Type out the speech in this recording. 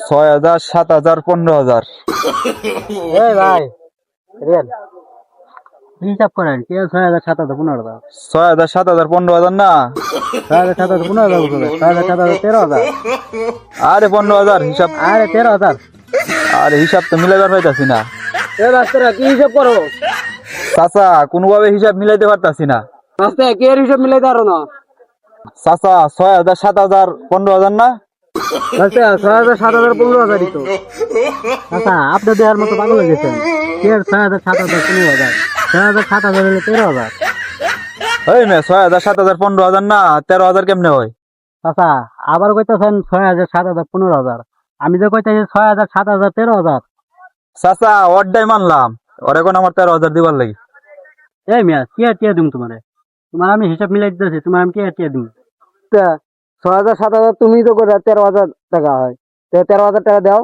6,000, 7,000, 15,000। এই ভাই রেল হিসাব করেন কে 6,000 7,000 15,000 6,000, 7,000, 15,000 না? 6,000 7,000 15,000 বলছো 6,000 7,000 13,000 আরে 15,000 হিসাব। আরে 13,000 আরে হিসাব তো মিলাইবার পাইতাছি না এ বাচ্চারা কি হিসাব করো চাচা, কোনোভাবে হিসাব মিলাইতে পারতাছি না। বাচ্চা কে এর হিসাব মিলাইতে পারো না চাচা 6,000, 7,000, 15,000 না? বাচ্চা 6,000 7,000 15,000 তো আচ্ছা আপনি দেওয়ার মতো পাগল হয়ে গেছেন কে 6,000 7,000 15,000 6,000 7,000 হলে 13,000 ওই মে 6,000, 7,000, 15,000 না? 13,000 কেমনে হয়? আচ্ছা আবার কইতেছেন 6,000 7,000 15,000 আমি যে কইতেছি 6,000 7,000 13,000 চাচা অর্ডাই মানলাম, ওর এখন আমার 13,000 দিবার লাগি। এই মিয়া কে দিম তোমারে তোমার আমি হিসাব মিলাই দিতেছি তোমার আমি কে দিম 6,000 7,000 তুমি তো করে 13,000 টাকা হয় 13,000 টাকা দাও